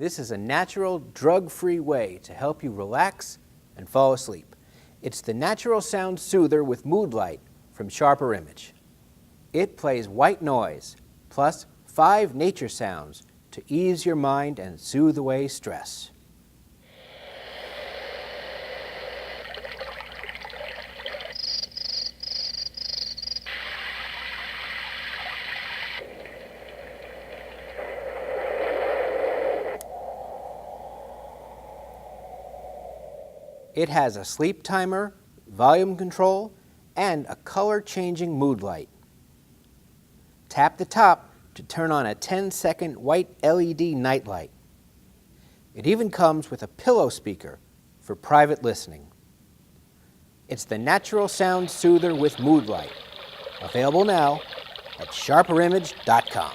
This is a natural, drug-free way to help you relax and fall asleep. It's the Natural Sound Soother with Mood Light from Sharper Image. It plays white noise, plus 5 nature sounds to ease your mind and soothe away stress. It has a sleep timer, volume control, and a color-changing mood light. Tap the top to turn on a 10-second white LED nightlight. It even comes with a pillow speaker for private listening. It's the Natural Sound Soother with Mood Light. Available now at sharperimage.com.